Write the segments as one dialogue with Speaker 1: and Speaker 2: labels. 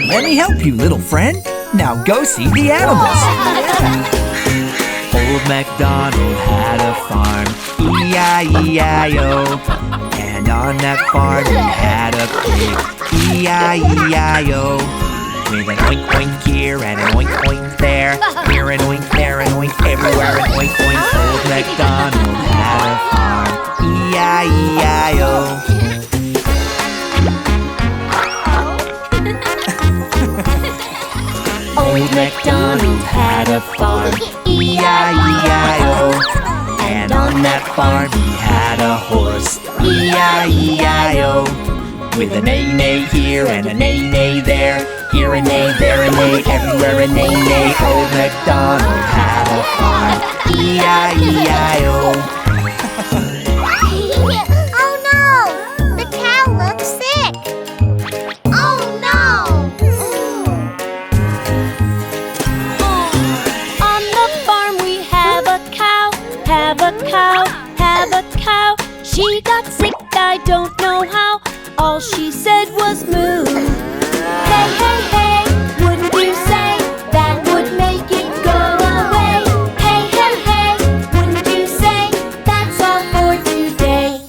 Speaker 1: Let me help you, little friend. Now go see the animals. Old MacDonald had a farm, E-I-E-I-O. And on that farm he had a pig, E-I-E-I-O. With an oink oink here and an oink oink there, here an oink, there an oink, everywhere an oink oink. Old MacDonald had a farm, E-I-E-I-O. Old MacDonald had a farm, E-I-E-I-O. And on that farm he had a horse, E-I-E-I-O. With a neigh-neigh here and a neigh-neigh there, here a neigh, there a neigh, everywhere a neigh-neigh. Old MacDonald had a farm, E-I-E-I-O.
Speaker 2: Oh no! The cow looks sick! Oh no!
Speaker 3: On the farm we have a cow, have a cow, have a cow. She got sick, I don't know how. All she said was moo. Hey, hey, hey, wouldn't you say that would make it go away? Hey, hey, hey, wouldn't you say that's all for today?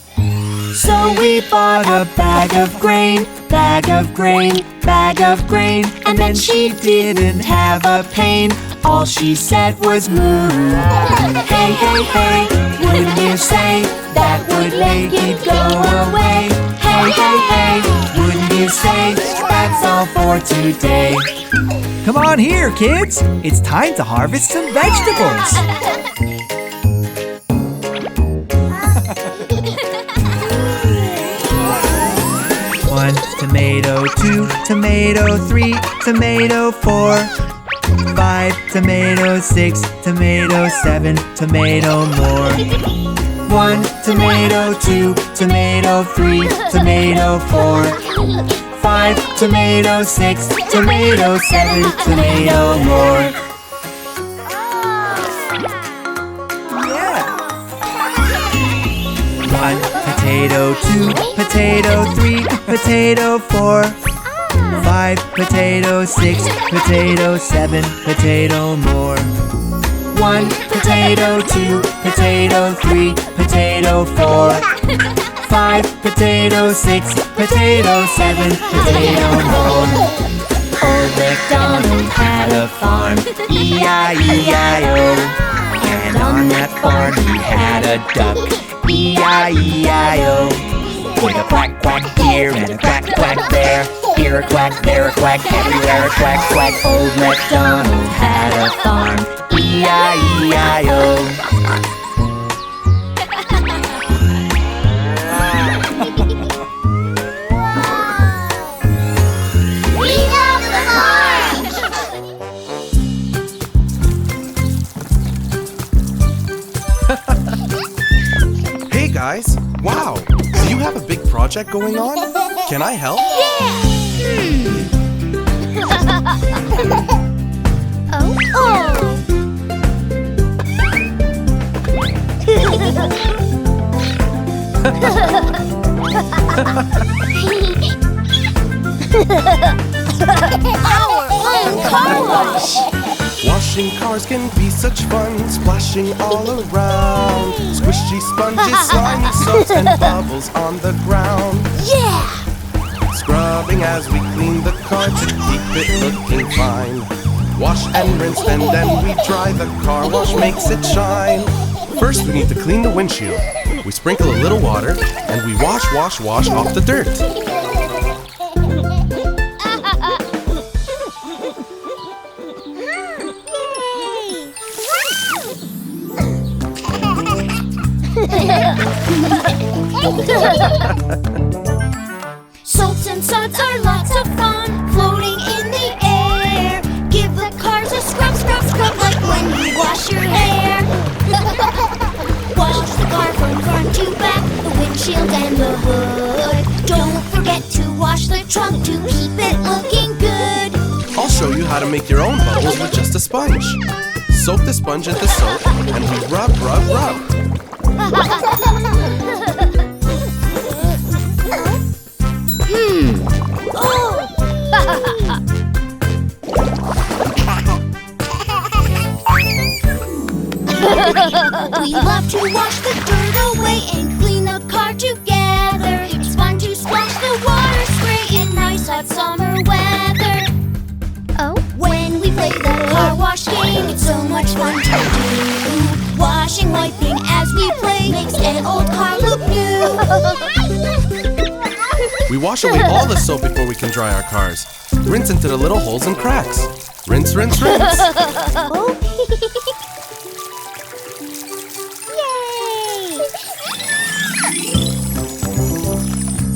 Speaker 1: So we bought a bag of grain, bag of grain, bag of grain. And then she didn't have a pain. All she said was moo. Hey, hey, hey, wouldn't you say that would make it go away? Hey, hey, hey, wouldn't you say that's all for today? Come on here, kids. It's time to harvest some vegetables. One tomato, two tomato, three tomato, four, 5 tomatoes, 6 tomatoes, 7 tomato more. 1 tomato, 2 tomato, 3 tomato, 4, 5 tomatoes, 6 tomato, 7 tomato more. Yeah. 1 potato, 2 potato, 3 potato, 4, 5 potato, 6 potato, 7 potato more. 1 potato, 2 potato, 3 potato, 4, 5 potato, 6 potato, 7 potato more. Old MacDonald had a farm, E-I-E-I-O. And on that farm he had a duck, E-I-E-I-O. With a quack quack here and a quack quack there, here a quack, there a quack, everywhere a quack quack. Old MacDonald had a farm, E-I-E-I-O.
Speaker 2: We love the
Speaker 4: farm! Hey guys, wow! Do you have a big project going on? Can I help?
Speaker 2: Oh. Our own car wash!
Speaker 4: Washing cars can be such fun, splashing all around. Squishy sponges, slimy soaps, and bubbles on the ground.
Speaker 2: Yeah!
Speaker 4: Scrubbing as we clean the car to keep it looking fine. Wash and rinse and then we dry, the car wash makes it shine. First we need to clean the windshield. We sprinkle a little water and we wash off the dirt.
Speaker 3: Soaps and suds are lots of fun, floating in the air. Give the cars a scrub, scrub, scrub, like when you wash your hair. Wash the car from front to back, the windshield and the hood. Don't forget to wash the trunk to keep it looking good.
Speaker 4: I'll show you how to make your own bubbles with just a sponge. soak the sponge into soap and we rub, rub, rub.
Speaker 3: We love to wash the dirt away and clean the car together. It's fun to splash the water spray in nice hot summer weather.
Speaker 2: Oh?
Speaker 3: When we play the car wash game, it's so much fun to do. Washing, wiping as we play makes an old car look new.
Speaker 4: We wash away all the soap before we can dry our cars. Rinse into the little holes and cracks. Rinse, rinse, rinse.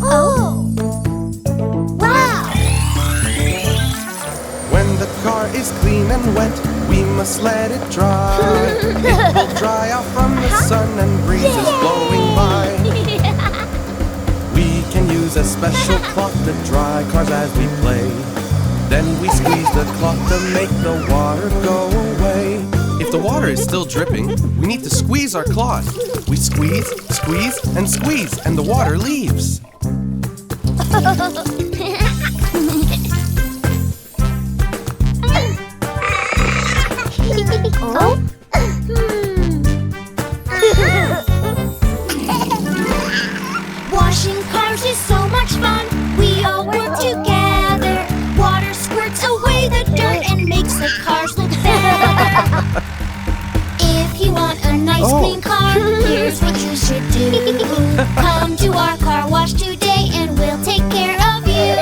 Speaker 2: Oh! Wow!
Speaker 4: When the car is clean and wet, we must let it dry. It will dry out from the sun and breezes blowing by. We can use a special cloth to dry cars as we play. Then we squeeze the cloth to make the water go away. If the water is still dripping, we need to squeeze our cloth. We squeeze, squeeze, and squeeze, and the water leaves.
Speaker 2: Oh?
Speaker 3: Washing cars is so much fun. We all work together. Water squirts away the dirt and makes the cars look better. If you want a nice clean car, here's what you should do. Come to our car wash today and we'll take care of you.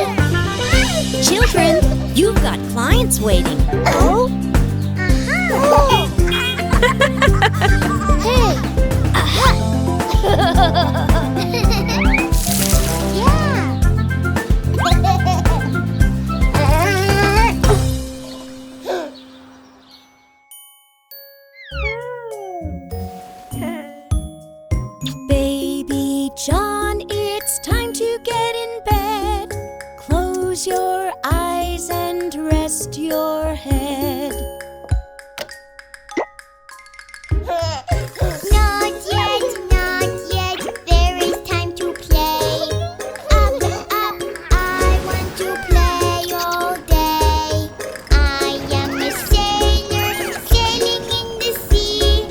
Speaker 3: Children, you've got clients waiting.
Speaker 2: Oh? Hey!
Speaker 3: Baby John, it's time to get in bed. Close your eyes and rest your head.
Speaker 2: Not yet, there is time to play. Up, up, I want to play all day. I am a sailor, sailing in the sea.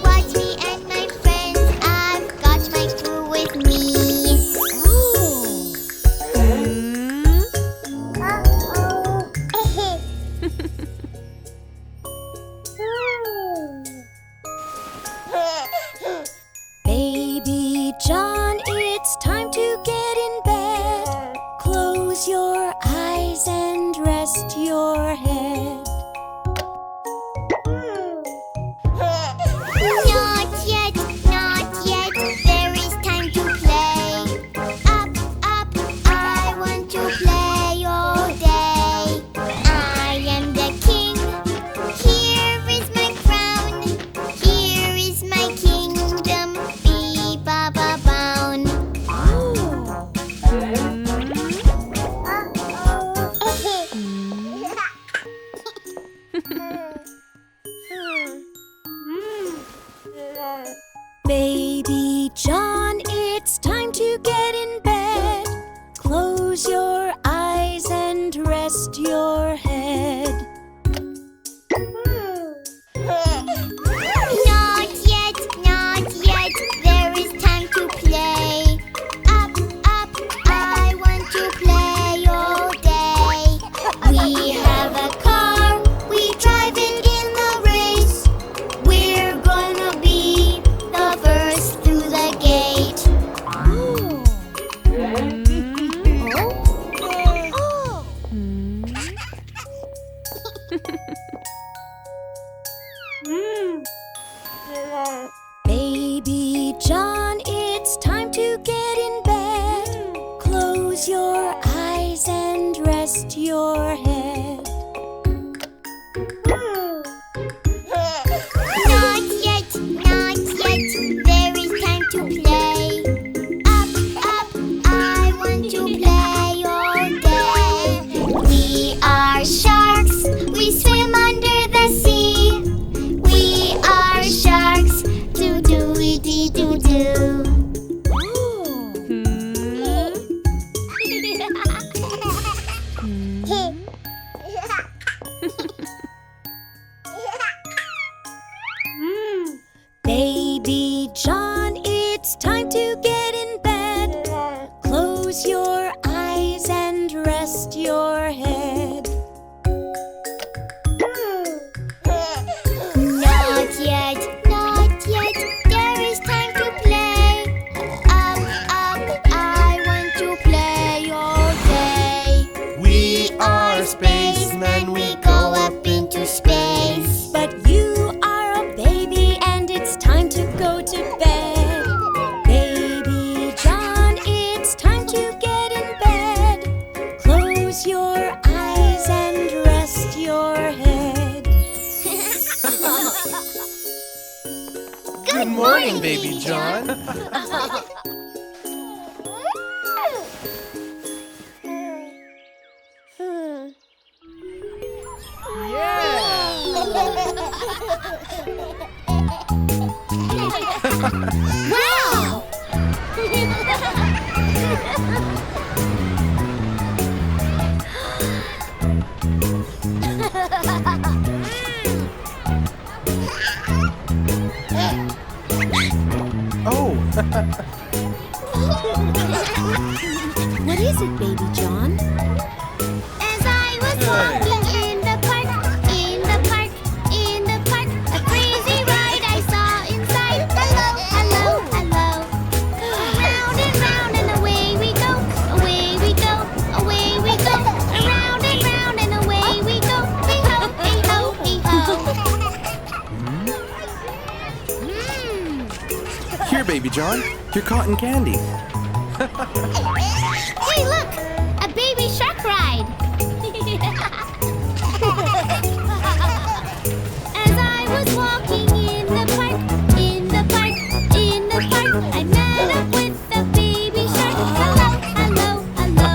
Speaker 2: Watch me and my friends, I've got my crew with me.
Speaker 3: Baby John, it's time to get in bed. Close your eyes and rest your head.
Speaker 2: Not yet, there is time to play. Up, up, I want to play all day. I am the king, here is my crown, here is my kingdom, be-ba-ba-bound.
Speaker 3: Baby John, it's time to get in bed. Close your eyes and rest your head.
Speaker 2: Not yet, there is time to play. Up, up, I want to play all day. We have a car, we drive it in the race. We're gonna be the first through the gate.
Speaker 3: Baby John, it's time to get in bed. Close your eyes and rest your head.
Speaker 2: Not yet, there is time to play. Up, up, I want to play all day. We are sharks, we swim under the sea.
Speaker 3: Baby John, it's time to get in bed. Close your eyes and rest your head.
Speaker 2: Not yet, not yet. There is time to play. Up, up, I want to play all day.
Speaker 4: We are spacemen, we go up into space.
Speaker 3: But you are a baby and it's time to go to bed. Baby John, it's time to get in bed. Close your eyes and rest your head.
Speaker 4: Good morning, baby John.
Speaker 2: Wow!
Speaker 4: Oh,
Speaker 3: What is it, baby John?
Speaker 2: As I was walking in the park, in the park, in the park, a crazy ride I saw inside. Hello, hello, hello. Around and round and away we go, away we go, away we go. Around and round and away we go. Hey ho, hey ho, hey ho.
Speaker 4: here, baby John, your cotton candy.
Speaker 2: Hey, look! A baby shark ride! As I was walking in the park, in the park, in the park, I met up with the baby shark. Hello, hello, hello.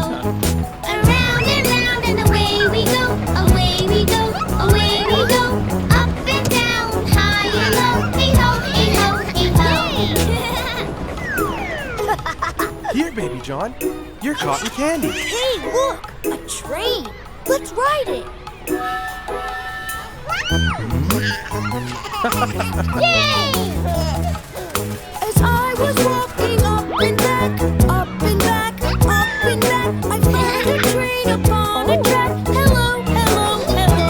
Speaker 2: Around and round and away we go, away we go, away we go. Up and down, high and low. Hey ho, hey ho, hey ho.
Speaker 4: Here, baby John, your cotton candy.
Speaker 3: Hey, look! A train! Let's ride it!
Speaker 2: Yay!
Speaker 3: As I was walking up and back, up and back, up and back, I found a train upon a track. Hello, hello, hello.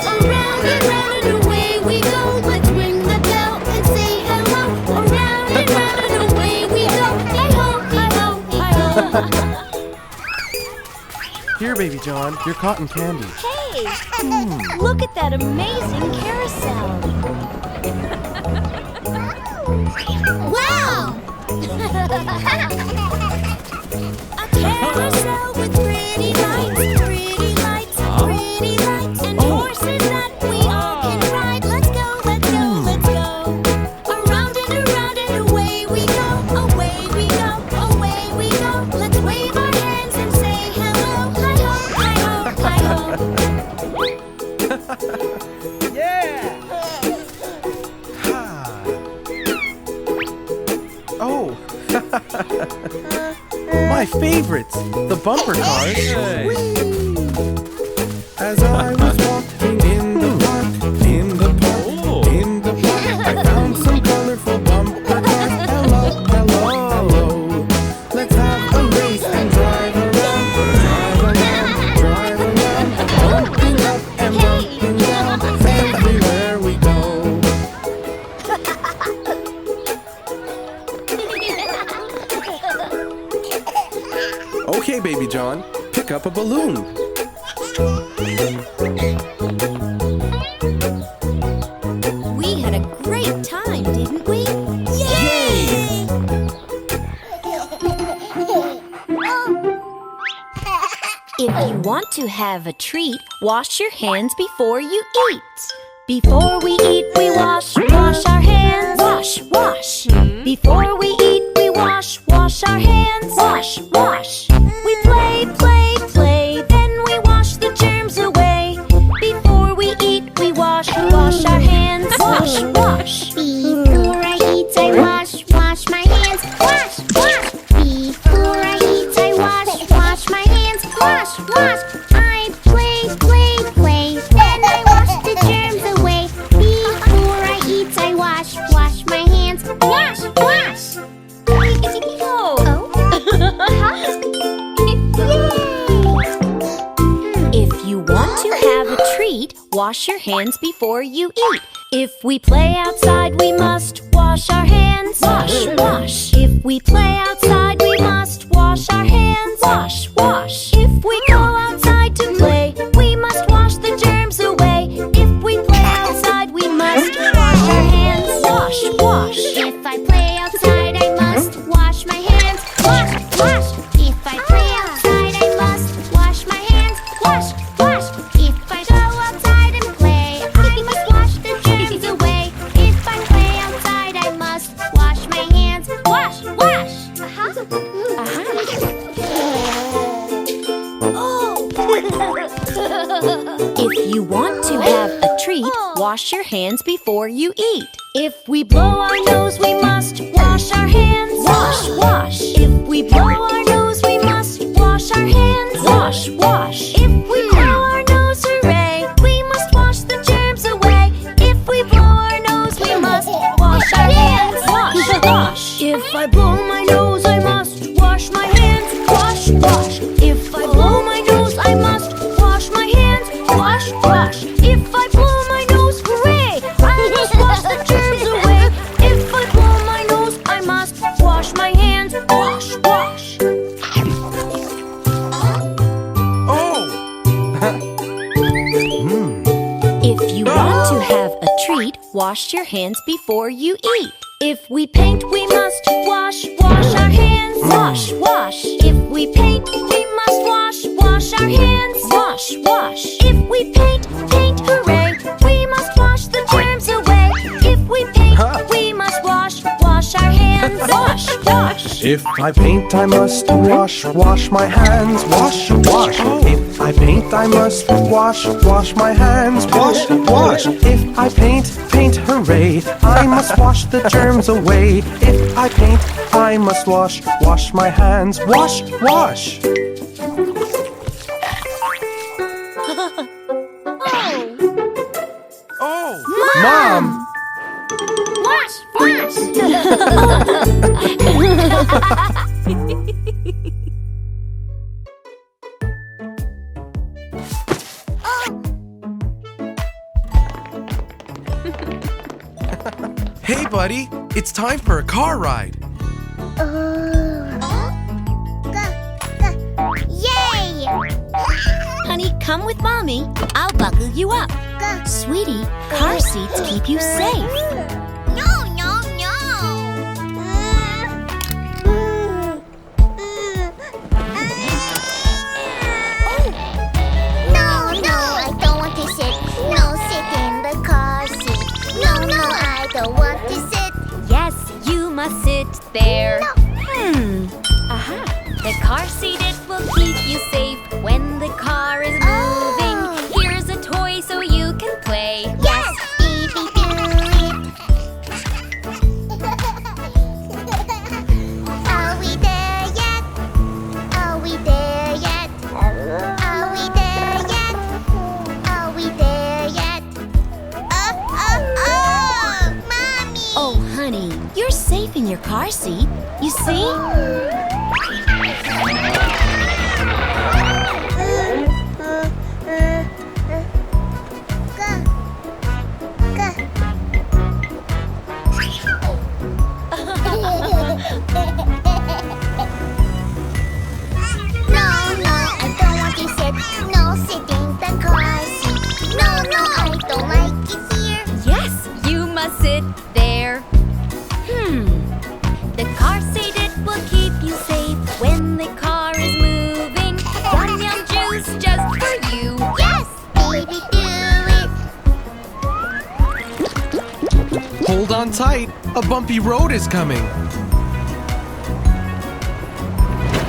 Speaker 3: Around and round and away we go. Let's ring the bell and say hello. Around and round and away we go. Hi ho, hi ho, hi ho.
Speaker 4: Here, baby John, your cotton candy.
Speaker 3: Hey, look at that amazing carousel.
Speaker 2: Wow!
Speaker 3: A carousel with pretty lights, pretty lights, pretty lights, and horses that we all can ride. Let's go, let's go, let's go. Around and away we go, away we go, away we go. Let's wave our hands and say hello. Hi ho, hi ho, hi ho.
Speaker 4: Oh, my favorites, the bumper cars. As I was walking in the park, in the park, in the park, I found some colorful bumper cars. Hello, hello, hello. Let's have a race and drive around, drive around, bumping up and bumping down, everywhere we go. Okay, baby John, pick up a balloon.
Speaker 3: We had a great time, didn't we?
Speaker 4: Yay!
Speaker 3: If you want to have a treat, wash your hands before you eat. Before we eat, we wash our hands. Wash, wash. Before we eat, we wash our hands. Wash, wash. We play, play, play, then we wash the germs away. Before we eat, we wash our hands. Wash, wash.
Speaker 2: Before I eat, I wash my hands. Wash, wash. Before I eat, I wash my hands. Wash, wash. I play, play, play, then I wash the germs away. Before I eat, I wash
Speaker 3: wash your hands before you eat. If we play outside, we must wash our hands. Wash, wash. If we play outside, we must wash our hands. Wash, wash. If we go outside to play, we must wash the germs away. If we play outside, we must wash our hands. Wash, wash.
Speaker 2: If I play outside, I must wash my hands. Wash, wash. If I play outside, I must wash my hands. Wash, wash. If I go outside and play, I must wash the germs away. If I play outside, I must wash my hands. Wash, wash.
Speaker 3: If you want to have a treat, wash your hands before you eat. If we blow our nose, we must wash our hands. Wash, wash. If we blow our nose, we must wash our hands. Wash, wash. If we blow our nose, hooray, we must wash the germs away. If we blow our nose, we must wash our hands. Wash, wash. If I blow my nose, I must wash my hands. Wash, wash. If I blow my nose, I must wash my hands. Wash, wash. If I blow my nose, hooray, I must wash the germs away. If I blow my nose, I must wash my hands. Wash, wash. If you want to have a treat, wash your hands before you eat. If we paint, we must wash our hands. Wash, wash. If we paint, we must wash our hands. Wash, wash. If we paint, hooray, we must wash the germs away. If we paint, we must wash our hands. Wash, wash.
Speaker 4: If I paint, I must wash my hands. Wash, wash. If I paint, I must wash my hands. Wash, wash. If I paint, hooray, I must wash the germs away. If I paint, I must wash my hands. Wash, wash. Mom!
Speaker 2: Wash, wash.
Speaker 4: Hey, buddy, it's time for a car ride.
Speaker 2: Yay!
Speaker 3: Honey, come with Mommy. I'll buckle you up. Sweetie, car seats keep you safe.
Speaker 2: No, no, no. No, no, I don't want to sit. No, sit in the car seat. No, no, I don't want to sit.
Speaker 3: Yes, you must sit there.
Speaker 2: No.
Speaker 3: Aha. The car seat, it will keep you safe when the car is moving. Here's a toy so you can play.
Speaker 2: Yes, baby, do it. Are we there yet? Are we there yet? Are we there yet? Are we there yet? Mommy!
Speaker 3: Oh, honey, you're safe in your car seat. You see? Sit there. The car seat, it will keep you safe when the car is moving. Yum yum juice just for you.
Speaker 2: Yes, baby, do it.
Speaker 4: Hold on tight, a bumpy road is coming.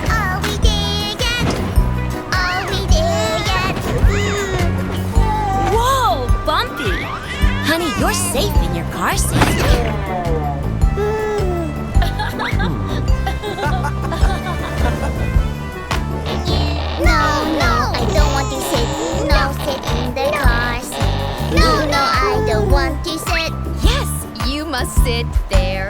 Speaker 2: Are we there yet? Are we there yet?
Speaker 3: Whoa, bumpy. Honey, you're safe in your car seat.
Speaker 2: No, I don't want to sit. No, sit in the car seat. No, I don't want to sit.
Speaker 3: Yes, you must sit there.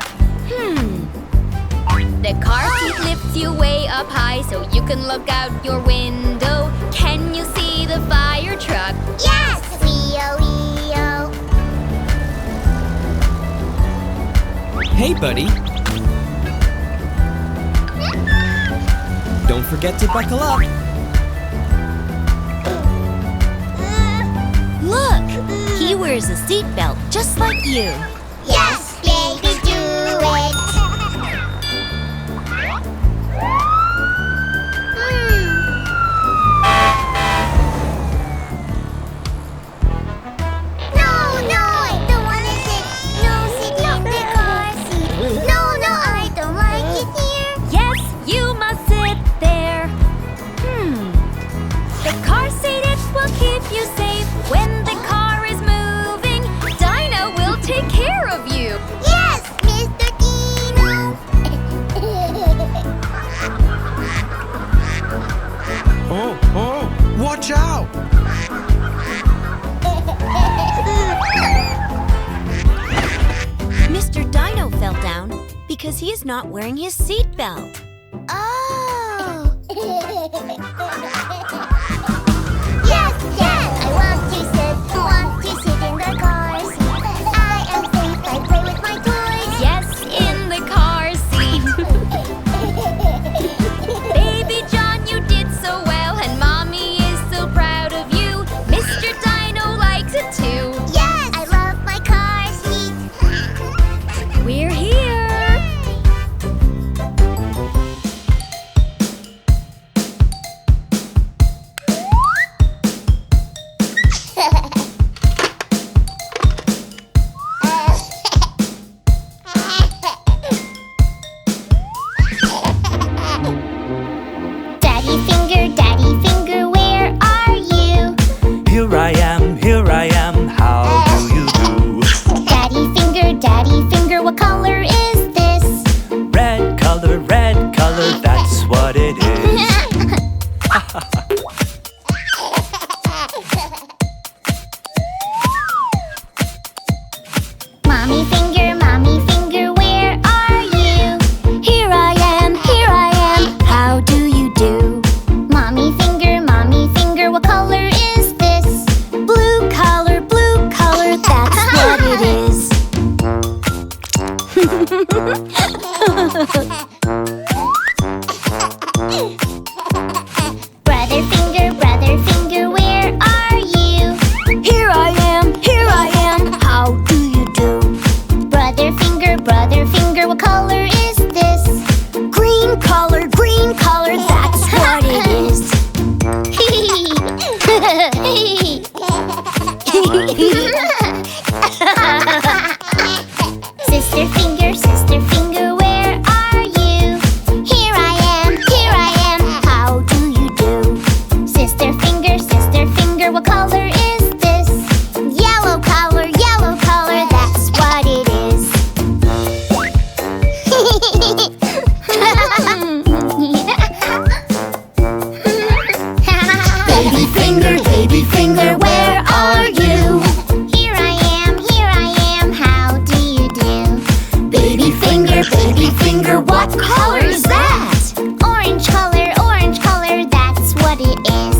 Speaker 3: The car seat lifts you way up high so you can look out your window. Can you see the fire truck?
Speaker 2: Yes, wee-oh, wee.
Speaker 5: Hey, buddy. Don't forget to buckle up.
Speaker 3: Look! He wears a seatbelt just like you.
Speaker 2: Yes, baby, do it. No, I don't want to sit. No, sit in the car seat. No, I don't like it here.
Speaker 3: Yes, you must sit there. The car seat, it will keep you safe. When the car is moving, Dino will take care of you.
Speaker 2: Yes, Mr. Dino.
Speaker 4: Oh, watch out!
Speaker 3: Mr. Dino fell down because he is not wearing his seatbelt.
Speaker 2: Oh. Yes, I want to sit in the car seat. I am safe, I play with my toys.
Speaker 3: Yes, in the car seat. Baby John, you did so well, and Mommy is so proud of you. Mr. Dino likes it too.
Speaker 2: Yes, I love my car seat.
Speaker 3: We're here.
Speaker 2: Daddy finger, where are you?
Speaker 1: Here I am, how do you do?
Speaker 2: Daddy finger, what color is this?
Speaker 1: Red color, that's what it is.
Speaker 2: Mommy finger, where are you?
Speaker 3: Here I am, how do you do?
Speaker 2: Mommy finger, what color is this?
Speaker 3: Blue color, that's what it is.
Speaker 2: Brother finger, where are you?
Speaker 3: Here I am, how do you do?
Speaker 2: Brother finger, what color is this?
Speaker 3: Green color, that's what it is.
Speaker 2: Sister finger, where are you? Here I am,
Speaker 3: How do you do?
Speaker 2: Sister finger, what color is this? Yellow color, that's what it is. Baby finger, where are you? Here I am, how do you do?
Speaker 3: Baby finger, what color is that?
Speaker 2: Orange color, that's what it is.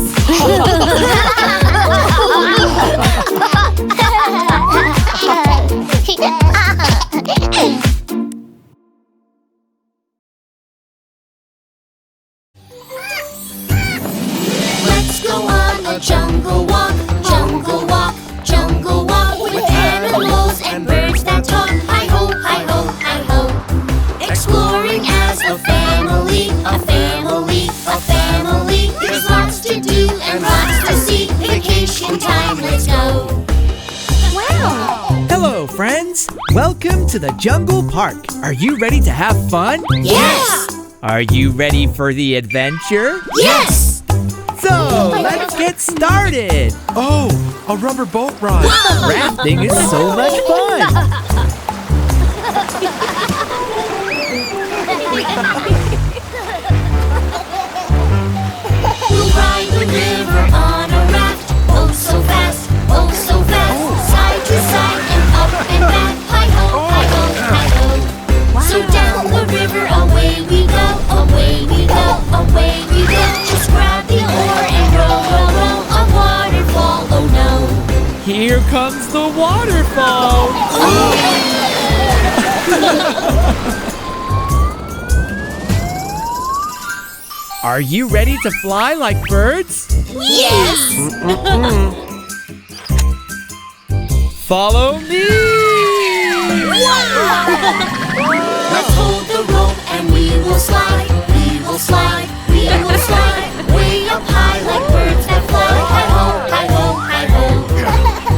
Speaker 3: Let's go on a jungle walk with animals and birds that talk. Hi ho, hi ho, hi ho. Exploring as a family. There's lots to do and lots to see. Vacation time, let's go.
Speaker 2: Wow!
Speaker 6: Hello, friends! Welcome to the Jungle Park. Are you ready to have fun?
Speaker 3: Yes!
Speaker 6: Are you ready for the adventure?
Speaker 3: Yes!
Speaker 6: So, let's get started!
Speaker 4: Oh, a rubber boat ride.
Speaker 6: Rafting is so much fun!
Speaker 3: We'll ride the river on a raft. Oh so fast, side to side and up and back. Hi ho, hi ho, hi ho. So down the river away we go. Just grab the oar and row. A waterfall, oh no.
Speaker 6: Here comes the waterfall! Are you ready to fly like birds?
Speaker 3: Yes!
Speaker 6: Follow me!
Speaker 1: Let's hold the rope and we will slide. We will slide. We will slide. Way up high like birds that fly. Hi-ho, hi-ho, hi-ho.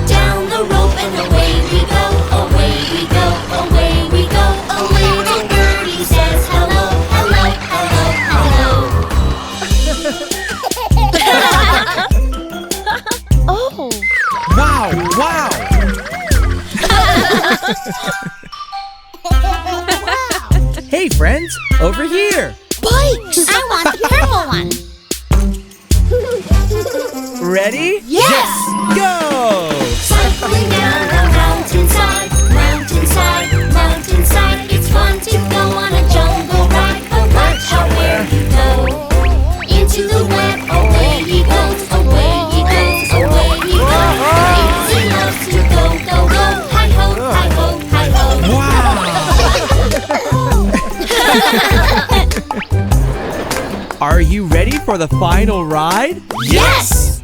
Speaker 1: Down the rope and away we go. Away we go, away we go. A little birdie says hello, hello, hello, hello.
Speaker 3: Oh!
Speaker 4: Wow, wow!
Speaker 6: Hey friends, over here!
Speaker 2: Bikes! I want the purple one.
Speaker 6: Ready?
Speaker 3: Yes!
Speaker 6: Go!
Speaker 1: Cycling down a mountainside, mountainside, mountainside. It's fun to go on a jungle ride. But watch out where you go. Into the web, away he goes, away he goes, away he goes. He loves to go, go, go. Hi-ho, hi-ho, hi-ho.
Speaker 6: Wow! Are you ready for the final ride?
Speaker 1: Yes!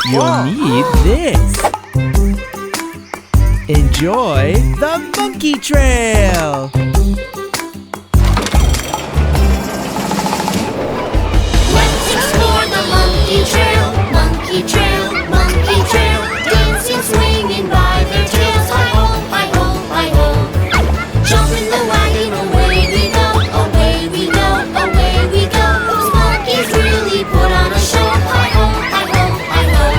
Speaker 6: You'll need this. Enjoy the monkey trail.
Speaker 1: Let's explore the monkey trail, monkey trail, monkey trail. Dancing, swinging by their tails. Hi-ho, hi-ho, hi-ho. Jump in the wagon, away we go, away we go, away we go. Those monkeys really put on a show. Hi-ho, hi-ho, hi-ho.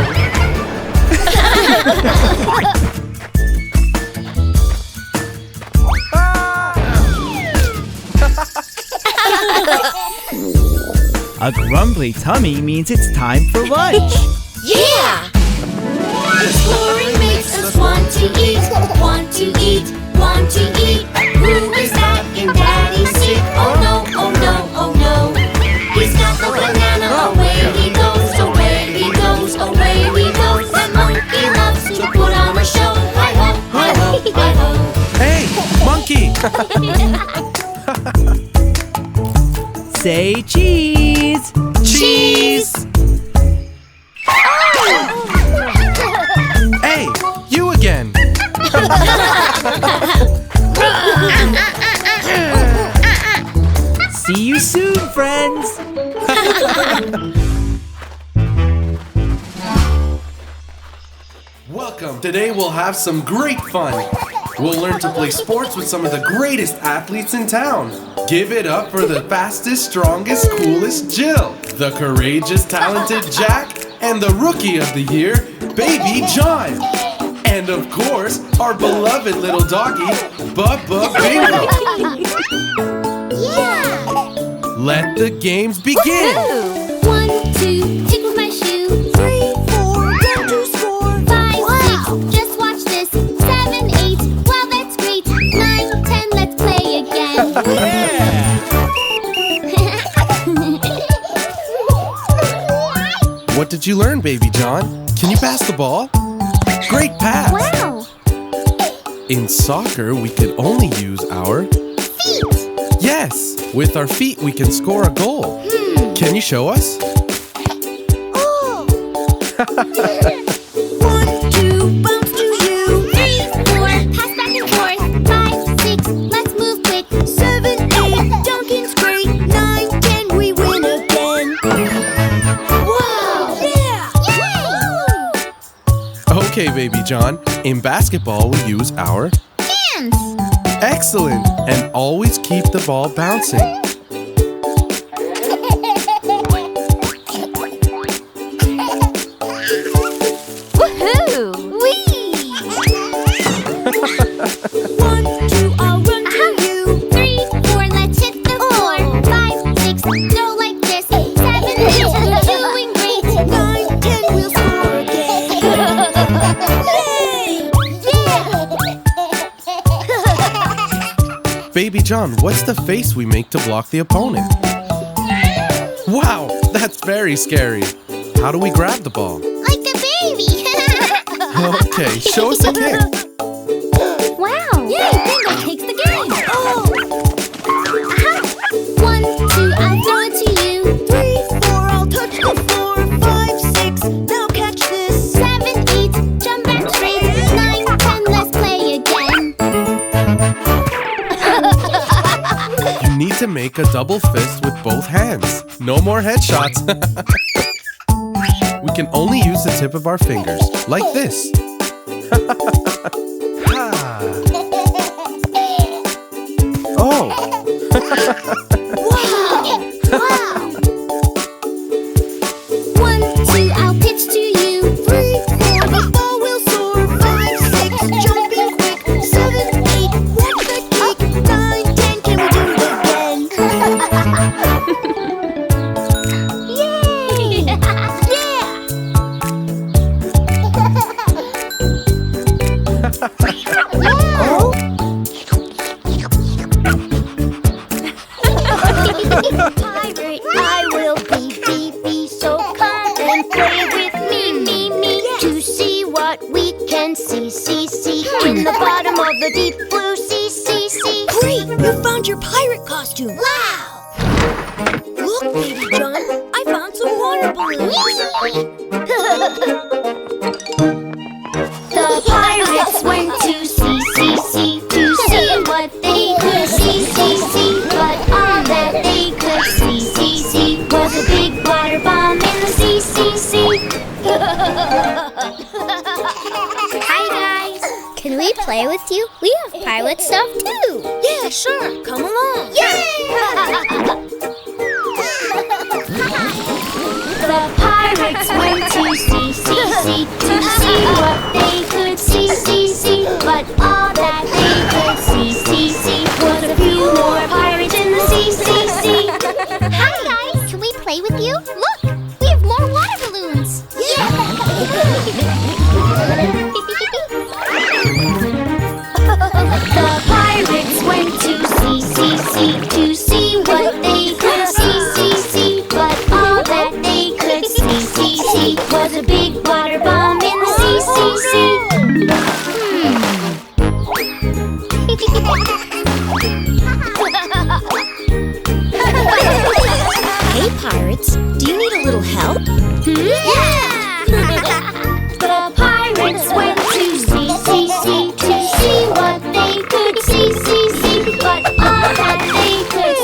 Speaker 6: A grumbly tummy means it's time for lunch.
Speaker 1: Yeah! Exploring makes us want to eat, want to eat, want to eat. Who is that in Daddy's seat? Oh no, oh no, oh no. He's got the banana, away he goes, away he goes, away he goes. The monkey loves to put on a show. Hi-ho, hi-ho, hi-ho.
Speaker 4: Hey, monkey!
Speaker 6: Say cheese.
Speaker 1: Cheese!
Speaker 4: Hey, you again!
Speaker 6: See you soon, friends.
Speaker 4: Welcome! Today we'll have some great fun. We'll learn to play sports with some of the greatest athletes in town. Give it up for the fastest, strongest, coolest Jill, the courageous, talented Jack, and the rookie of the year, Baby John. And of course, our beloved little doggy, Bubba Bingo.
Speaker 2: Yeah!
Speaker 1: Let
Speaker 4: the games begin.
Speaker 2: 1, 2, tickle my shoe. 3, 4, go to score. 5, 6, just watch this. 7, 8, wow, that's great. 9, 10, let's play again.
Speaker 4: What did you learn, Baby John? Can you pass the ball? Great pass!
Speaker 2: Wow!
Speaker 4: In soccer, we could only use our
Speaker 2: Feet!
Speaker 4: Yes! With our feet, we can score a goal. Can you show us?
Speaker 2: Oh! 1, 2, bounce to you. 3, 4, pass back and forth. 5, 6, let's move quick. 7, 8, Duncan's great. 9, 10, we win again. Wow! Yeah! Yay!
Speaker 4: Okay, Baby John. In basketball, we use our
Speaker 2: Hands!
Speaker 4: excellent, and always keep the ball bouncing.
Speaker 3: Woohoo!
Speaker 2: Whee! 1, 2, I'll run to you. 3, 4, let's hit the floor. 5, 6, go like this. 7, 8, you're doing great. 9, 10, we'll score again. Yay! Yeah!
Speaker 4: Baby John, what's the face we make to block the opponent? Wow, that's very scary. How do we grab the ball?
Speaker 2: Like a baby.
Speaker 4: Okay, show us a kick.
Speaker 2: Wow! Yay! Bingo takes the game.
Speaker 4: need to make a double fist with both hands. No more headshots. We can only use the tip of our fingers, like this. Oh!
Speaker 2: Wow! 1, 2, I'll pitch to you. 3, 4, the ball will soar. 5, 6, jumping quick. 7, 8, walk the cake. 9, 10, can we do it again? Yay! Wow! Pirate, I will be, so come and play with me, to see what we can see, in the bottom of the deep blue sea.
Speaker 3: Great! You found your pirate costume!
Speaker 2: Wow!
Speaker 3: Look, Baby John, I found some water balloons!
Speaker 2: The pirates went to sea, to see what they could see, but all that they could see was a big water bomb in the sea. Hi guys! Can we play with you? We have pirate stuff too!
Speaker 3: Yeah, sure, come along!
Speaker 2: Yay! The pirates went to sea, to see what they could see, but all that they could see was a few more pirates in the sea. Hi guys, can we play with you? Look, we have more water balloons. The pirates went to see what they could see, but all that they could see was a big water bomb in the sea.
Speaker 3: Hey, pirates, do you need a little help?
Speaker 2: Yeah! The pirates went to see what they could see, but all that they could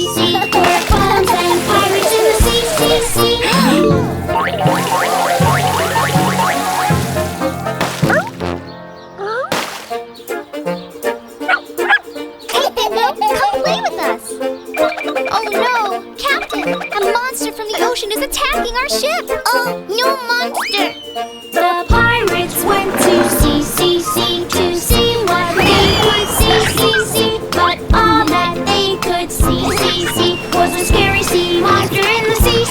Speaker 2: see were bombs and pirates in the sea. Come play with us. Oh no, Captain! A monster from the ocean is attacking our ship! Oh, no monster! The pirates went to sea, to see what they could see, but all that they could see was a scary sea monster in the sea.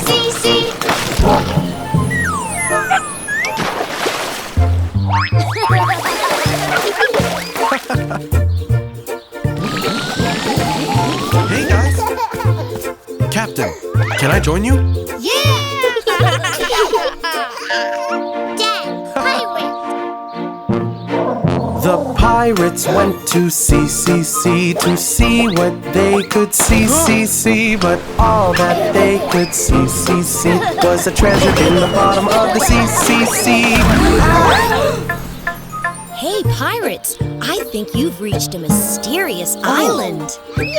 Speaker 4: Hey guys! Captain, can I join you?
Speaker 2: Yeah! Dad, pirate!
Speaker 4: The pirates went to sea, to see what they could see, but all that they could see was a treasure in the bottom of the sea.
Speaker 3: Hey, pirates, I think you've reached a mysterious island.
Speaker 2: Yay!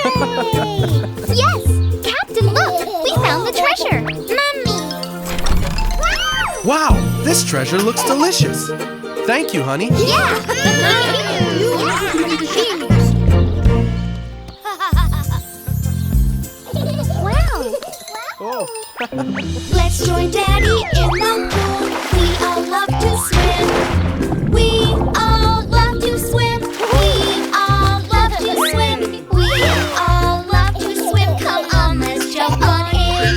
Speaker 2: Yes! Captain, look! We found the treasure! Mommy!
Speaker 4: Wow, this treasure looks delicious. Thank you, honey.
Speaker 2: Wow!
Speaker 4: Oh.
Speaker 2: Let's join Daddy in the pool. We all love to swim. We all love to swim. We all love to swim. We all love to swim. Come on, let's jump on in.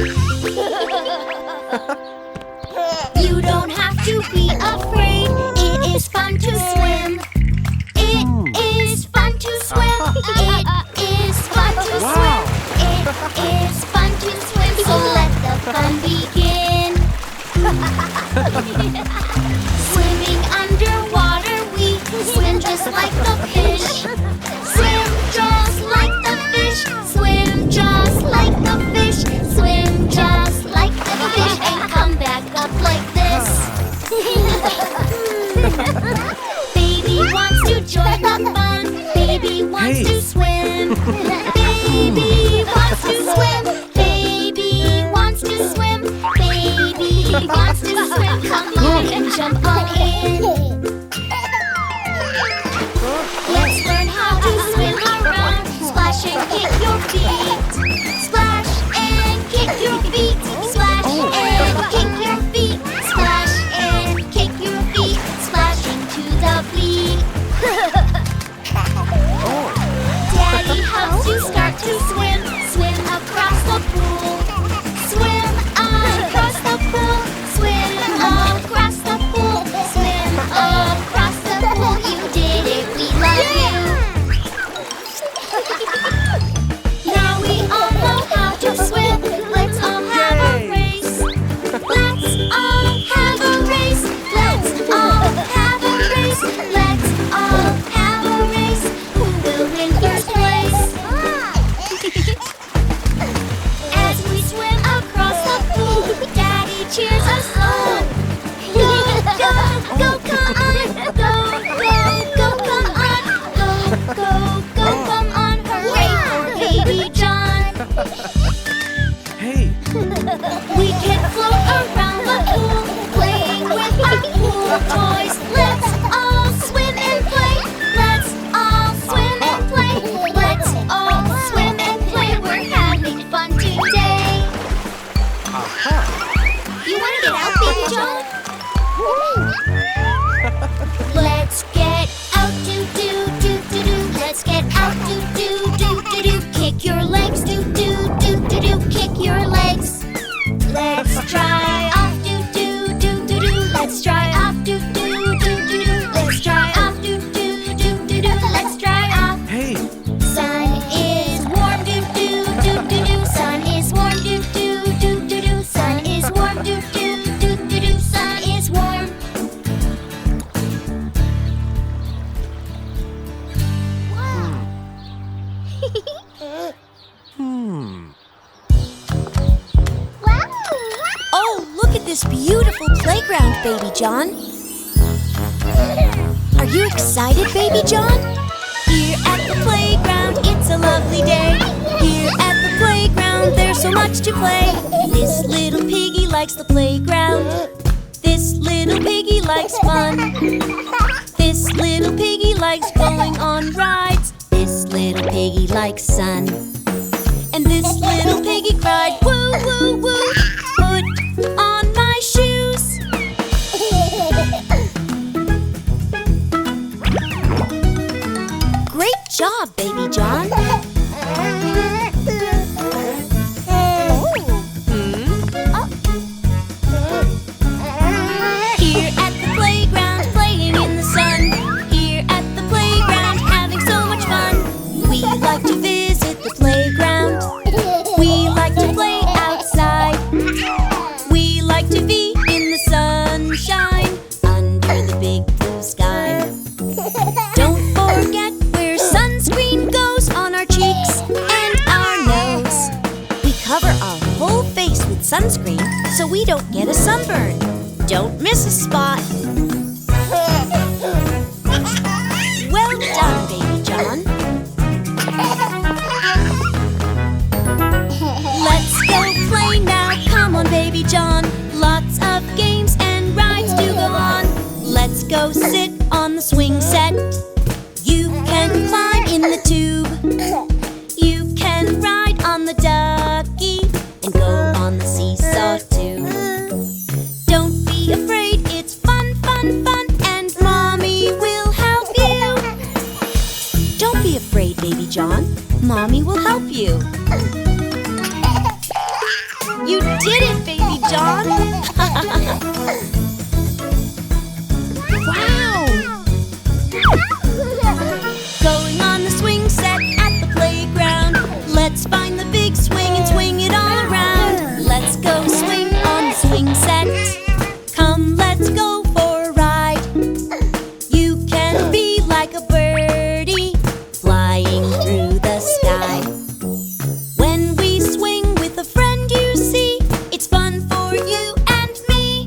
Speaker 2: You don't have to be afraid. It is fun to swim. It is fun to swim. It is fun to swim. It is fun to swim. So let the fun begin. Swimming underwater, we swim just like the fish. Swim just like the fish. Swim just like the fish. Swim just like the fish. And come back up like this. Baby wants to join the fun. Baby wants
Speaker 3: wants to swim. Baby wants to swim. Baby wants to swim. Baby wants to swim. Come on and jump on in. Let's learn how to swim around. Splash and kick your feet. Splash and kick your feet. Splash and kick your feet. Splash and kick your feet. Splash into the bleed. Daddy helps you start to swim. Swim across the pool. Swim across the pool. Swim across the pool. Swim across the pool. You did it. We love you. Now we all know how to swim. Let's all have a race. Let's all have a race. Let's all have a race. Let's all have a race. Who will win first place? As we swim across the pool, Daddy cheers us on. Go, go, go, come on. Go, go, go, come on. Go, go, go, come on. Hooray for baby John.
Speaker 6: Hey,
Speaker 3: We can float around the pool, playing with our pool toys. Let's all swim and play. Let's all swim and play. Let's all swim and play. We're having fun today. You want to get out, baby John? Let's get out, do do do do do. Let's get out, do do do do do. Kick your legs, do do do do do. Kick your legs. Let's try off, do do do do do. Let's try off, do do do do do. Let's try off, do do do do do. Let's try off.
Speaker 6: hey,
Speaker 3: Sun is warm, do do do do do. Sun is warm, do do do do do. Sun is warm, do do do do do. Sun is warm.
Speaker 5: Oh, look at this beautiful playground, Baby John. Are you excited, Baby John?
Speaker 3: Here at the playground, it's a lovely day. Here at the playground, there's so much to play. This little piggy likes the playground. This little piggy likes fun. This little piggy likes going on rides. This little piggy likes sun. And this little piggy cried, woo, woo, woo. Put on my shoes.
Speaker 5: Great job, Baby John.
Speaker 3: Here at the playground, playing in the sun. Here at the playground, having so much fun. We like to visit the playground. We like to play outside. We like to be in the sunshine, under the big blue sky. Don't forget where sunscreen goes on our cheeks and our nose.
Speaker 5: We cover our whole face with sunscreen so we don't get a sunburn. Don't miss a spot. Well done, Baby John.
Speaker 3: Let's go play now, come on baby John. Lots of games and rides to go on. Let's go sit on the swing set. You can climb in the tube. You can ride on the ducky and go on the seesaw too. Don't be afraid, it's fun, fun, fun, and Mommy will help you.
Speaker 5: Don't be afraid, Baby John. Mommy will help you.
Speaker 3: You did it, baby John!
Speaker 5: Wow!
Speaker 3: Going on the swing set at the playground. Let's find the big swing and swing it all around. Let's go swing on the swing set. Come, let's go for a ride. You can be like a birdie, flying through the sky. When we swing with a friend, you see, it's fun for you and me.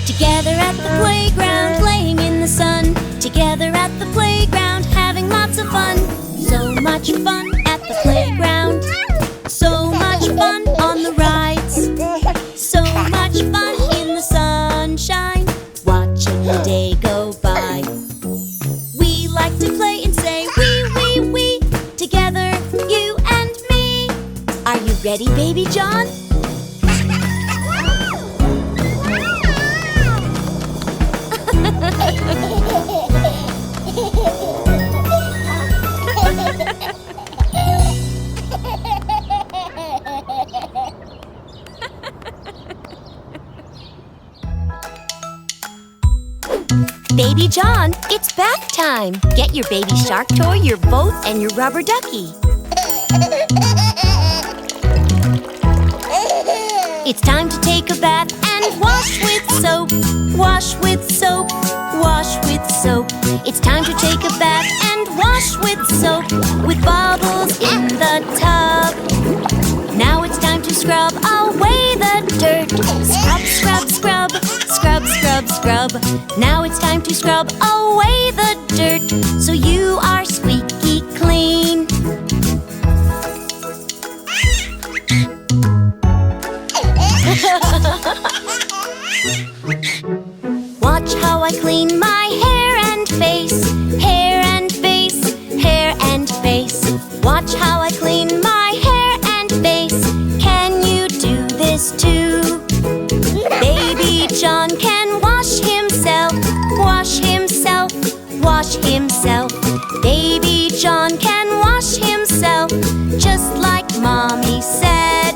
Speaker 3: Together at the playground, playing in the sun. Together at the playground, having lots of fun. So much fun at the playground. So much fun on the rides. So much fun in the sunshine, watching the day go by. We like to play and say we. Together, you and me. Are you ready, baby John? Baby John, it's bath time. Get your baby shark toy, your boat, and your rubber ducky. It's time to take a bath and wash with soap. Wash with soap, wash with soap. It's time to take a bath and wash with soap, with bubbles in the tub. Now it's time to scrub away the dirt. Scrub, scrub, scrub, scrub, scrub, scrub. Now it's time to scrub away the dirt, so you are squeaky clean. Watch how I clean my hair and face. Hair and face, hair and face. Watch how I clean my hair and face. Can you do this too? Baby John can wash himself. Wash himself, wash himself. Baby John can wash himself, just like Mommy said.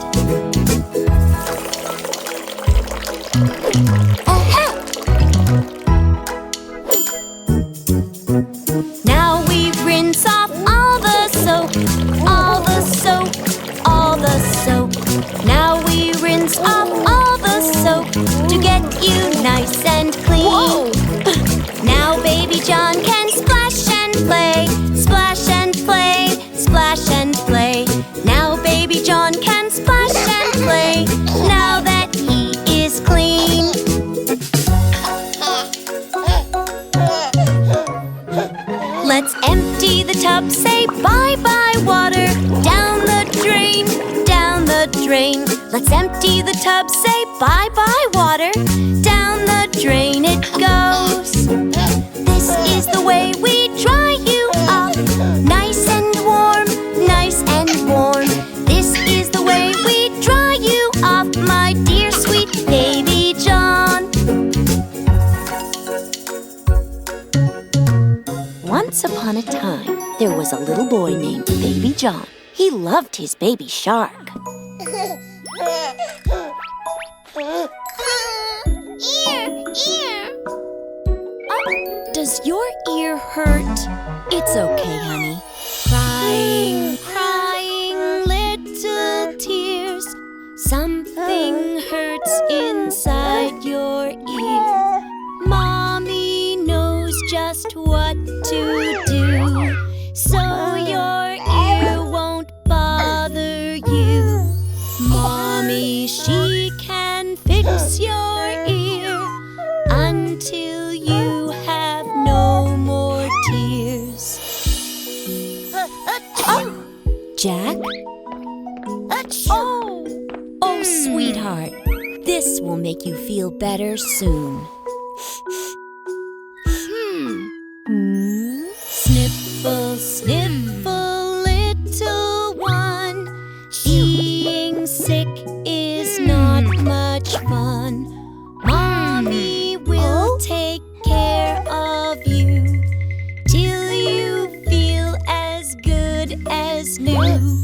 Speaker 3: Now we rinse off all the soap, all the soap, all the soap. Now we rinse off all the soap to get you nice and clean. Now baby John can splash and play, splash and play, splash and play. Now baby John can splash and play, now that he is clean. Let's empty the tub, say bye-bye water, down the drain, down the drain. Let's empty the tub, say bye-bye water, down the drain it goes. This is the way we dry you off, nice and warm, nice and warm. This is the way we dry you off, my dear sweet baby John. Once upon a time, there was a little boy named Baby John. He loved his baby shark.
Speaker 2: Ear.
Speaker 3: Oh, does your ear hurt? It's okay, honey. Crying, crying little tears. Something hurts inside your ear. Mommy knows just what to do, so your ear won't bother you. Mommy, she can fix your ear until you have no more tears. Oh, Jack? Oh, sweetheart, this will make you feel better soon. Sniffle, sniffle, little one. Being sick is not much fun. Mommy will take care of you till you feel as good as new.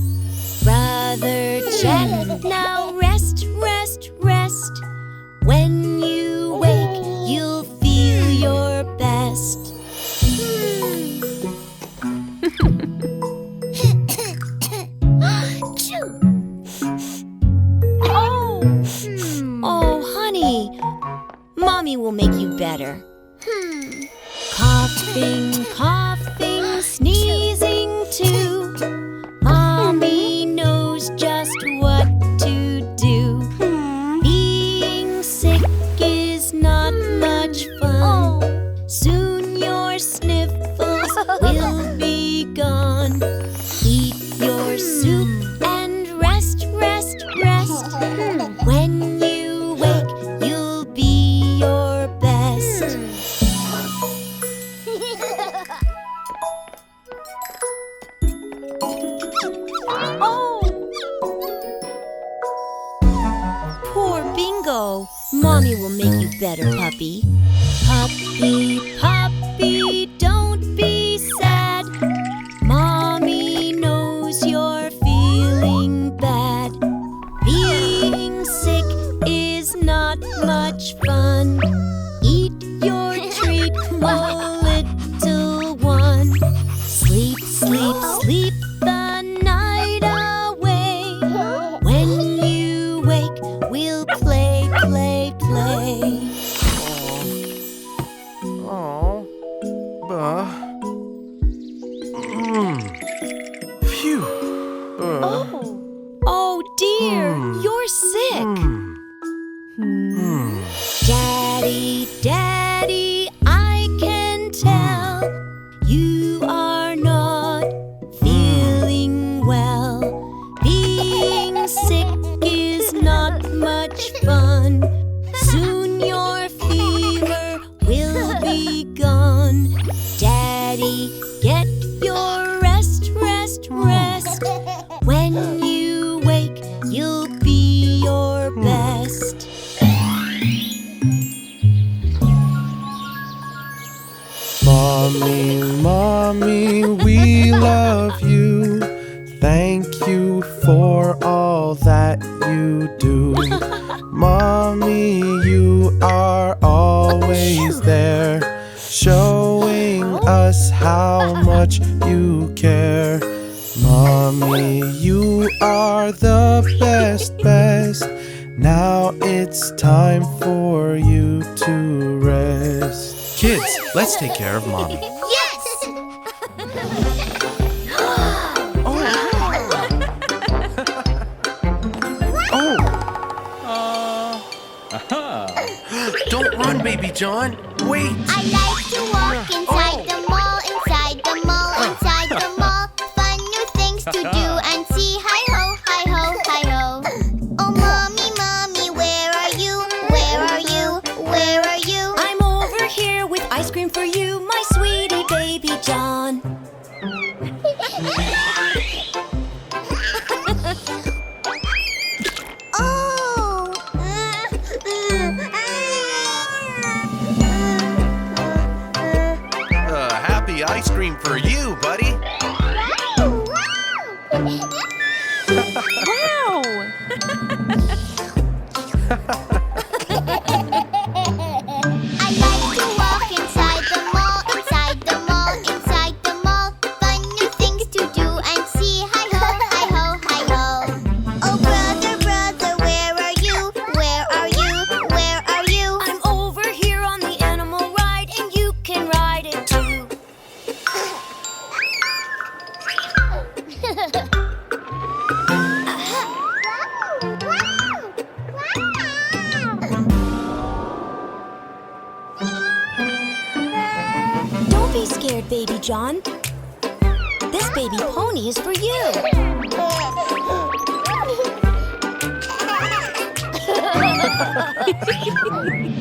Speaker 3: Brother Jack, now rest, rest, rest. When you wake, you'll feel your best. Oh, honey, Mommy will make you better. Coughing, coughing, sneezing too.
Speaker 5: better, puppy.
Speaker 3: Puppy, puppy, don't be sad. Mommy knows you're feeling bad. Being sick is not much fun. Eat your treat, oh little one. Sleep, sleep, sleep the night away. When you wake, we'll play, play, play.
Speaker 4: Phew.
Speaker 3: Oh dear, you're sick. Daddy, Daddy, I can tell you are not feeling well. Being sick is not much fun. Soon your fever will be gone. Daddy, get your rest, rest, rest. When you wake, you'll be your best.
Speaker 4: Mommy, Mommy, we love you. Thank you for all that you do. Mommy, you are always there, showing us how much you care. Mommy, you are the best, best. Now it's time for you to rest. Kids, let's take care of Mommy.
Speaker 2: Yes!
Speaker 4: Don't run, baby John. Wait.
Speaker 2: I like to walk inside the mall, inside the mall, inside the mall. Fun new things to do and see. Hi ho, hi ho, hi ho. Oh, Mommy, Mommy, where are you? Where are you? Where are you?
Speaker 3: I'm over here with ice cream for you, my sweetie baby John.
Speaker 2: Oh!
Speaker 4: Happy ice cream for you, buddy.
Speaker 3: Wow!
Speaker 2: I like to walk inside the mall, inside the mall, inside the mall. Fun new things to do and see. Hi ho, hi ho, hi ho. Oh, brother, brother, where are you? Where are you? Where are you?
Speaker 3: I'm over here on the animal ride, and you can ride it too. Don't be scared, baby John. This baby pony is for you.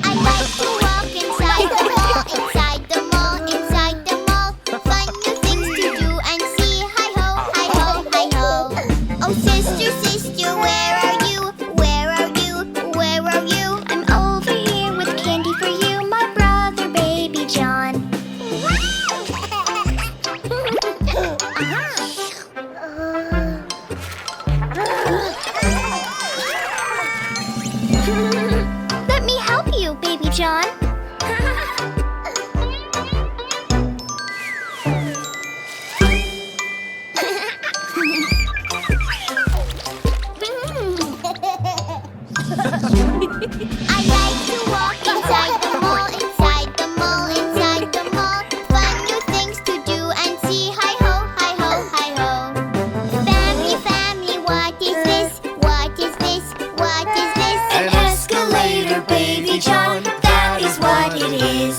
Speaker 2: I like to walk inside the mall, inside the mall, inside the mall. Fun new things to do and see. Hi ho, hi ho, hi ho. Oh, sister, sister, where are you? Where are you? Where are you? I'm over here with candy for you, my brother, baby John. Let me help you, baby John. I like to walk inside the mall, inside the mall, inside the mall. Fun new things to do and see. Hi ho, hi ho, hi ho. Family, family, what is this? What is this? What is this?
Speaker 4: An escalator, baby John.
Speaker 3: That is what it is.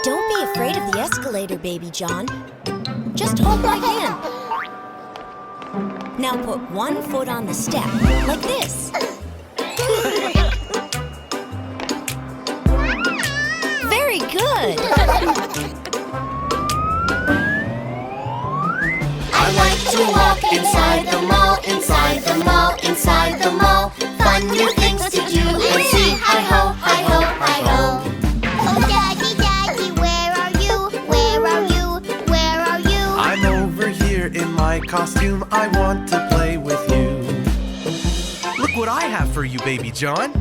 Speaker 3: Don't be afraid of the escalator, baby John. Just hold my hand. Now put one foot on the step, like this. Very good.
Speaker 1: I like to walk inside the mall, inside
Speaker 4: costume, I want to play with you. Look what I have for you, baby John.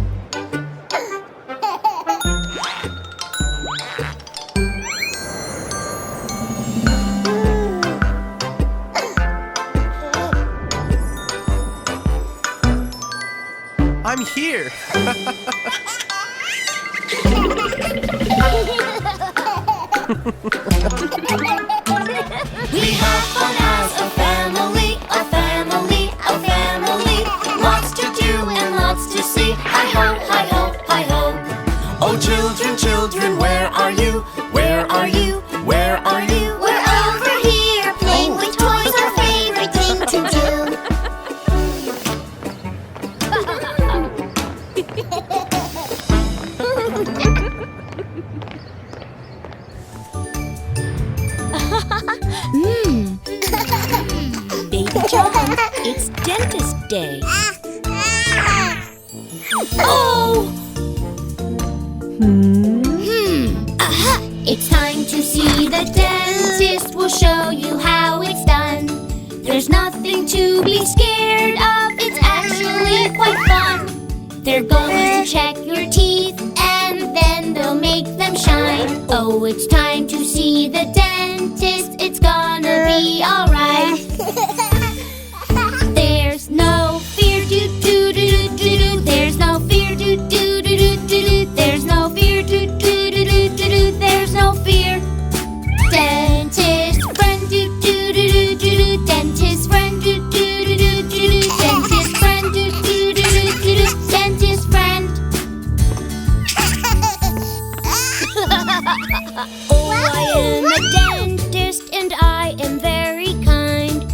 Speaker 4: I'm here.
Speaker 1: We have fun as a family, a family, a family. Lots to do and lots to see. Hi-ho, hi-ho, hi-ho. Oh, children, children, where are you? Where are you? Where are you?
Speaker 2: We're over here playing with toys, our favorite thing to do.
Speaker 5: Baby John, it's dentist day.
Speaker 2: Oh! It's time to see the dentist. We'll show you how it's done. There's nothing to be scared of. It's actually quite fun. They're going to check your teeth and then they'll make them shine. Oh, it's time to see the dentist. It's gonna be alright. There's no fear, do-do-do-do-do. There's no fear, do-do-do-do-do. There's no fear, do-do-do-do-do. There's no fear. Dentist friend, do-do-do-do-do. Dentist friend, do-do-do-do-do. Dentist friend, do-do-do-do-do. Dentist friend.
Speaker 5: Oh, I am a dentist and I am very kind.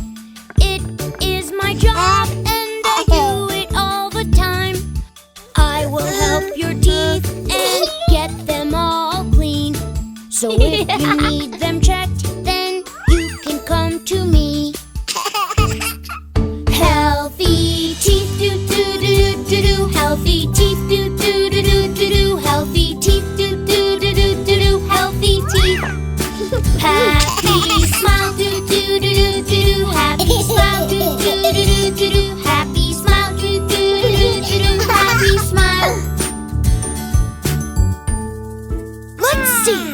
Speaker 5: It is my job and I do it all the time. I will help your teeth and get them all clean. So if you need them checked, then you can come to me.
Speaker 2: Healthy teeth, do-do-do-do-do. Healthy teeth, do-do-do-do-do. Healthy teeth, do-do-do-do-do. Healthy teeth. Happy smile, do-do-do-do-do. Happy smile, do-do-do-do-do. Happy smile, do-do-do-do-do. Happy smile.
Speaker 5: Let's see.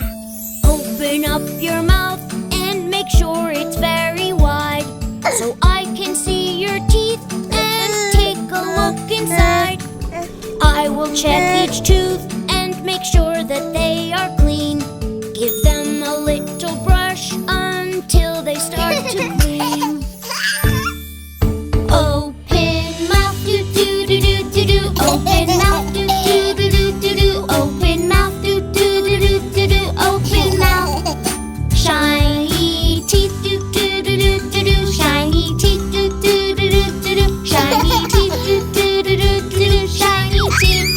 Speaker 5: Open up your mouth and make sure it's very wide, so I can see your teeth and take a look inside. I will check each tooth and make sure that they are clean. Give them a little brush until they start to clean.
Speaker 2: Open mouth, do-do-do-do-do. Open mouth, do-do-do-do-do. Open mouth, do-do-do-do-do. Open mouth. Shiny teeth, do-do-do-do-do. Shiny teeth, do-do-do-do-do. Shiny teeth, do-do-do-do-do. Shiny teeth.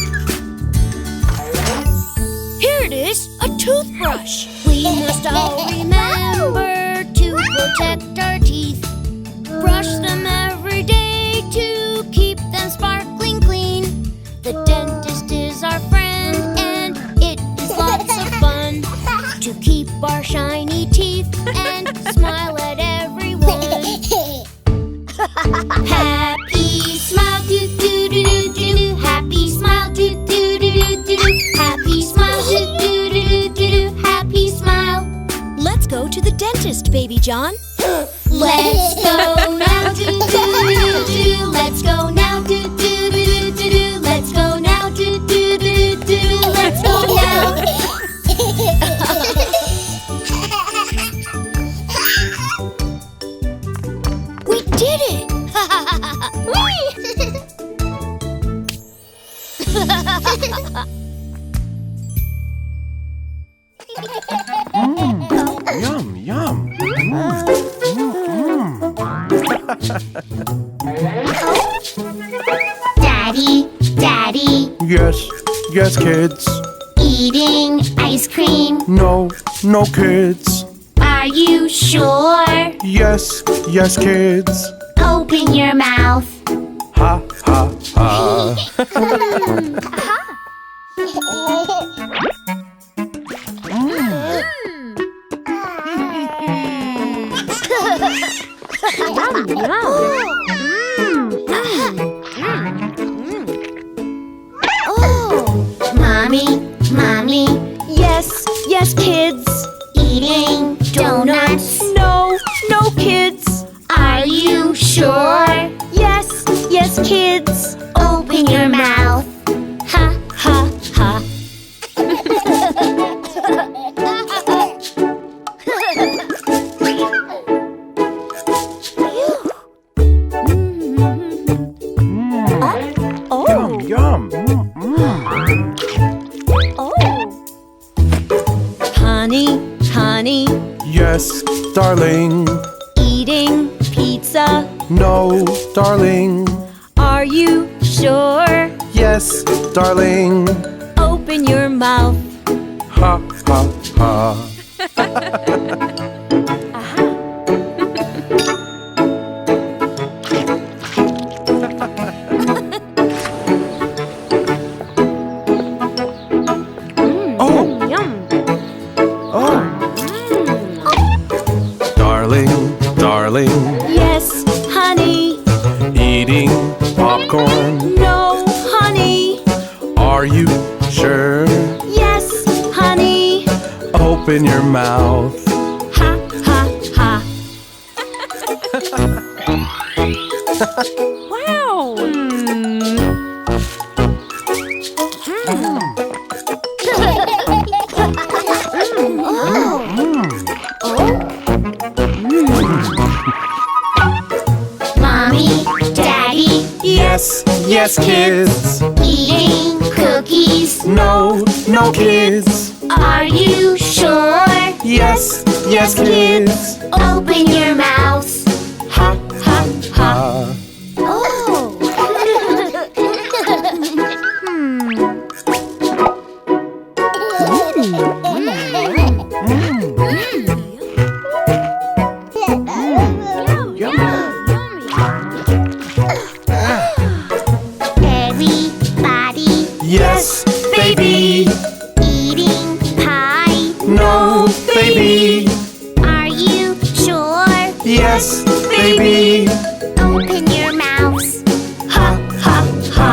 Speaker 5: Here it is, a toothbrush. We must all remember to protect our teeth. Brush them every day to keep them sparkling clean. The dentist is our friend and it is lots of fun to keep our shiny teeth and smile at everyone.
Speaker 2: Happy smile, do-do-do-do-do. Happy smile, do-do-do-do-do. Happy smile, do-do-do-do-do. Happy smile.
Speaker 5: Let's go to the dentist, baby John.
Speaker 2: Let's go now, do-do-do-do-do. Let's go now, do-do-do-do-do. Let's go now, do-do-do-do-do. Let's go now.
Speaker 5: We did it!
Speaker 4: Yum, yum.
Speaker 2: Daddy, Daddy,
Speaker 4: Yes, yes, kids.
Speaker 2: eating ice cream.
Speaker 4: No, no, kids.
Speaker 2: Are you sure?
Speaker 4: Yes, yes, kids.
Speaker 2: Open your mouth.
Speaker 4: Ha, ha, ha.
Speaker 2: Mommy,
Speaker 3: Yes, yes, kids.
Speaker 2: eating donuts.
Speaker 3: No, no, kids.
Speaker 2: Are you sure?
Speaker 3: Yes, yes, kids.
Speaker 2: Open your mouth.
Speaker 3: Ha, ha, ha. Oh,
Speaker 4: Yum.
Speaker 3: Honey,
Speaker 4: Yes, darling.
Speaker 3: eating pizza.
Speaker 4: No, darling.
Speaker 3: Are you sure?
Speaker 4: Yes, darling.
Speaker 3: Open your mouth.
Speaker 4: Ha, ha, ha. Oh,
Speaker 3: Yum.
Speaker 4: oh. Darling,
Speaker 3: Yes, honey.
Speaker 4: eating popcorn.
Speaker 3: No, honey.
Speaker 4: Are you sure?
Speaker 3: Yes, honey.
Speaker 4: Open your mouth.
Speaker 3: Ha, ha, ha. Wow.
Speaker 2: Mommy, Daddy,
Speaker 4: Yes, yes, kids.
Speaker 2: eating cookies.
Speaker 4: No, no, kids.
Speaker 2: Are you sure?
Speaker 4: Yes, yes, kids.
Speaker 2: Open your mouth.
Speaker 4: Ha, ha, ha.
Speaker 2: Oh. Everybody
Speaker 4: Yes, baby.
Speaker 2: eating pie.
Speaker 4: No, baby.
Speaker 2: Are you sure?
Speaker 4: Yes, baby.
Speaker 2: Open your mouths.
Speaker 4: Ha, ha, ha.